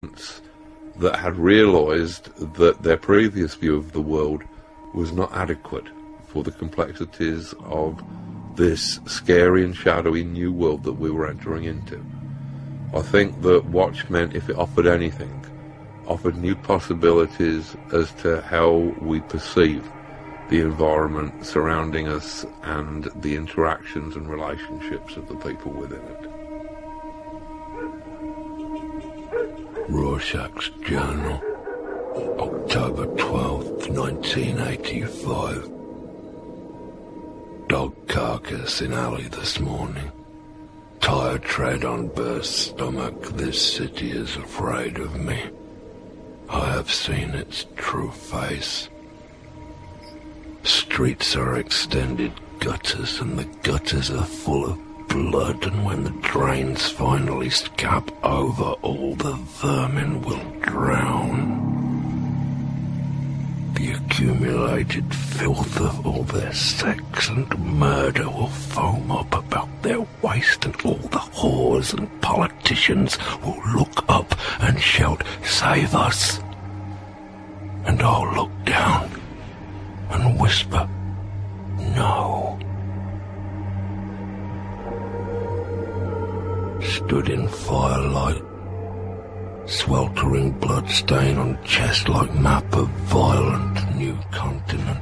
that had realised that their previous view of the world was not adequate for the complexities of this scary and shadowy new world that we were entering into. I think that Watchmen, if it offered anything, offered new possibilities as to how we perceive the environment surrounding us and the interactions and relationships of the people within it. Rorschach's Journal, October 12th, 1985. Dog carcass in alley this morning. Tired tread on burst stomach. This city is afraid of me. I have seen its true face. Streets are extended gutters, and the gutters are full of blood, and when the drains finally scab over, all the vermin will drown. The accumulated filth of all their sex and murder will foam up about their waist, and all the whores and politicians will look up and shout, "Save us!" And I'll look down and whisper, "No." Stood in firelight, sweltering blood stain on chest like map of violent new continent.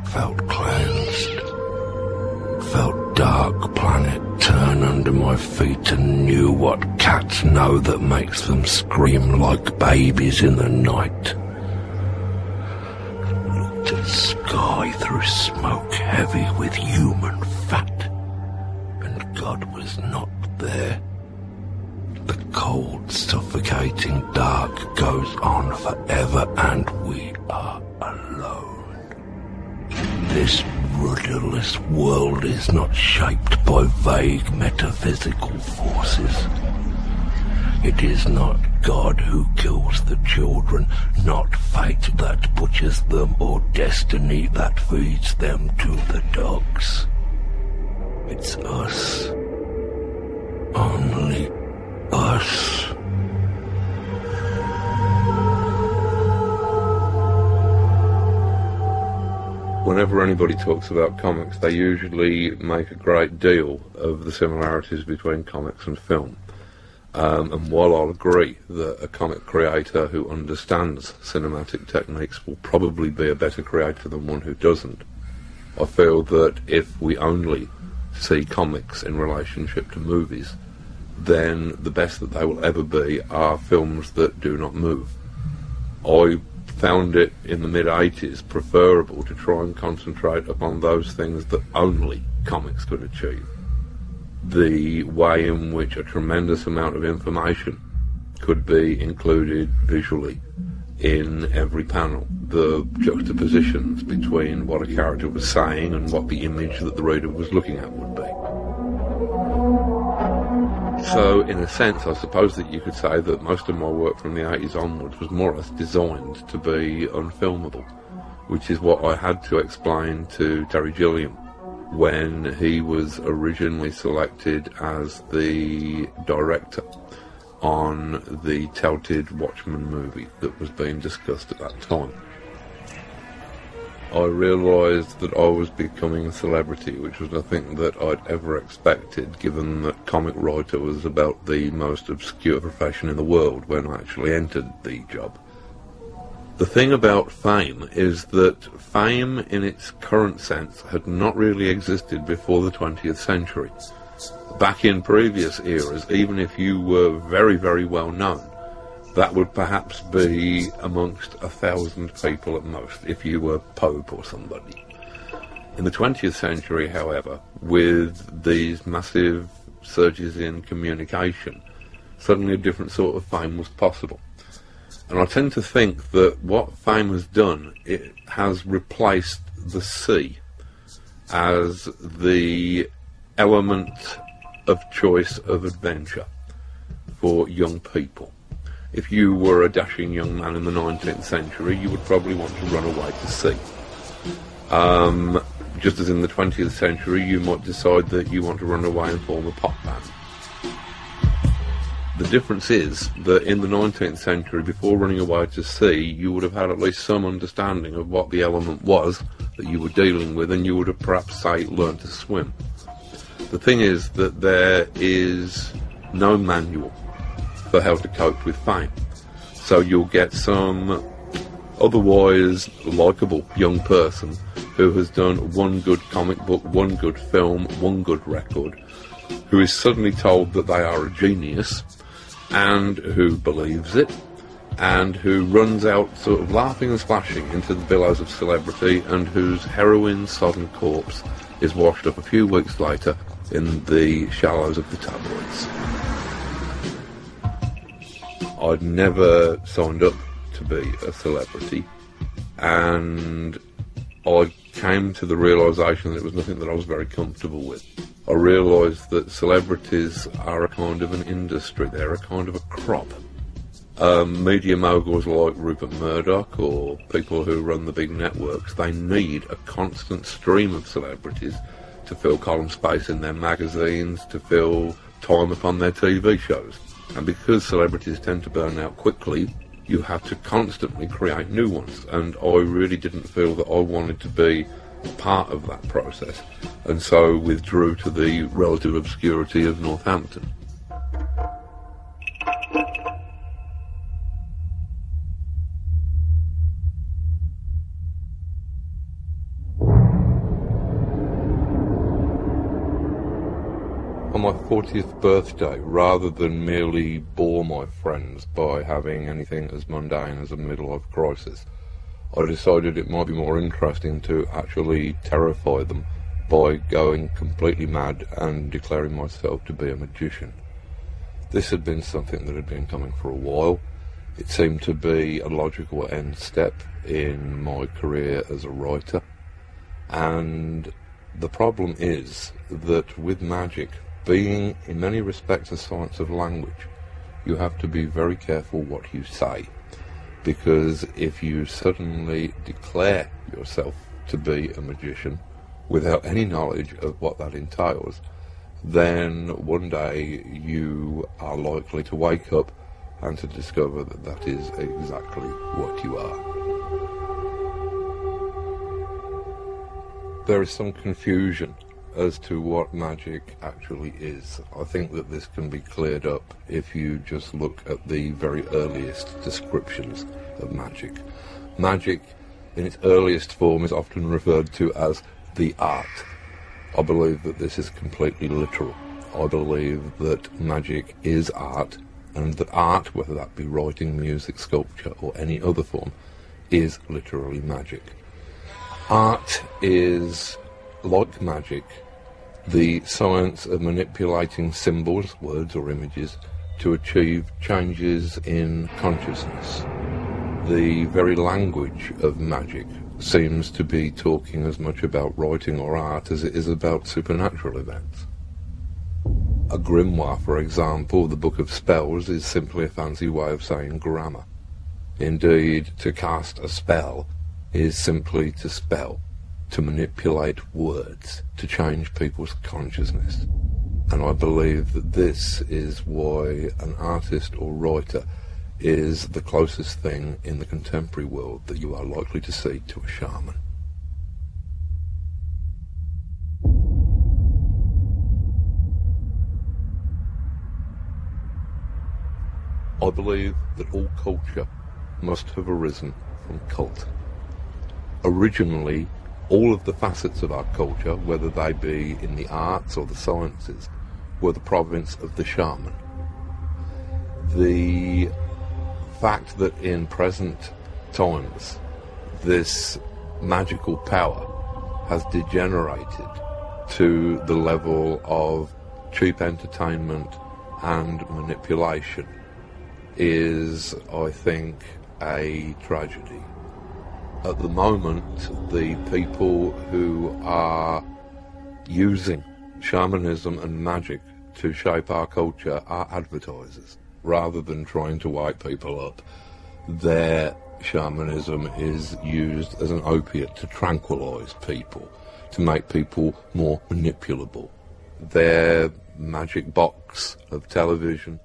Felt cleansed, felt dark planet turn under my feet, and knew what cats know that makes them scream like babies in the night. Looked at sky through smoke heavy with human fat, and God was not there. The cold, suffocating dark goes on forever, and we are alone. This rudderless world is not shaped by vague metaphysical forces. It is not God who kills the children, not fate that butchers them, or destiny that feeds them to the dogs. It's us. Only us. Whenever anybody talks about comics, they usually make a great deal of the similarities between comics and film. And while I'll agree that a comic creator who understands cinematic techniques will probably be a better creator than one who doesn't, I feel that if we only see comics in relationship to movies, then the best that they will ever be are films that do not move. I found it in the mid-80s preferable to try and concentrate upon those things that only comics could achieve. The way in which a tremendous amount of information could be included visually in every panel, the juxtapositions between what a character was saying and what the image that the reader was looking at would be. So, in a sense, I suppose that you could say that most of my work from the 80s onwards was more or less designed to be unfilmable, which is what I had to explain to Terry Gilliam when he was originally selected as the director on the touted Watchmen movie that was being discussed at that time. I realised that I was becoming a celebrity, which was nothing that I'd ever expected, given that comic writer was about the most obscure profession in the world when I actually entered the job. The thing about fame is that fame in its current sense had not really existed before the 20th century. Back in previous eras, even if you were very, very well known, that would perhaps be amongst 1,000 people at most, if you were Pope or somebody. In the 20th century, however, with these massive surges in communication, suddenly a different sort of fame was possible. And I tend to think that what fame has done, it has replaced the sea as the element of choice of adventure for young people. If you were a dashing young man in the 19th century, you would probably want to run away to sea. Just as in the 20th century, you might decide that you want to run away and form a pop band. The difference is that in the 19th century, before running away to sea, you would have had at least some understanding of what the element was that you were dealing with, and you would have perhaps, say, learned to swim. The thing is that there is no manual for how to cope with fame. So you'll get some otherwise likeable young person who has done one good comic book, one good film, one good record, who is suddenly told that they are a genius, and who believes it, and who runs out sort of laughing and splashing into the billows of celebrity, and whose heroin-sodden corpse is washed up a few weeks later in the shallows of the tabloids. I'd never signed up to be a celebrity, and I came to the realisation that it was nothing that I was very comfortable with. I realised that celebrities are a kind of an industry, they're a kind of a crop. Media moguls like Rupert Murdoch or people who run the big networks, they need a constant stream of celebrities to fill column space in their magazines, to fill time upon their TV shows. And because celebrities tend to burn out quickly, you have to constantly create new ones. And I really didn't feel that I wanted to be part of that process, and so withdrew to the relative obscurity of Northampton. On my 40th birthday, rather than merely bore my friends by having anything as mundane as a midlife crisis, I decided it might be more interesting to actually terrify them by going completely mad and declaring myself to be a magician. This had been something that had been coming for a while. It seemed to be a logical end step in my career as a writer. And the problem is that with magic, being in many respects a science of language, you have to be very careful what you say. Because if you suddenly declare yourself to be a magician without any knowledge of what that entails, then one day you are likely to wake up and to discover that that is exactly what you are. There is some confusion as to what magic actually is. I think that this can be cleared up if you just look at the very earliest descriptions of magic. Magic, in its earliest form, is often referred to as the art. I believe that this is completely literal. I believe that magic is art, and that art, whether that be writing, music, sculpture, or any other form, is literally magic. Art is, like magic, the science of manipulating symbols, words or images, to achieve changes in consciousness. The very language of magic seems to be talking as much about writing or art as it is about supernatural events. A grimoire, for example, the Book of Spells, is simply a fancy way of saying grammar. Indeed, to cast a spell is simply to spell, to manipulate words, to change people's consciousness. And I believe that this is why an artist or writer is the closest thing in the contemporary world that you are likely to see to a shaman. I believe that all culture must have arisen from cult. Originally, all of the facets of our culture, whether they be in the arts or the sciences, were the province of the shaman. The fact that in present times this magical power has degenerated to the level of cheap entertainment and manipulation is, I think, a tragedy. At the moment, the people who are using shamanism and magic to shape our culture are advertisers. Rather than trying to wake people up, their shamanism is used as an opiate to tranquilise people, to make people more manipulable. Their magic box of television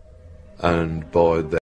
and by then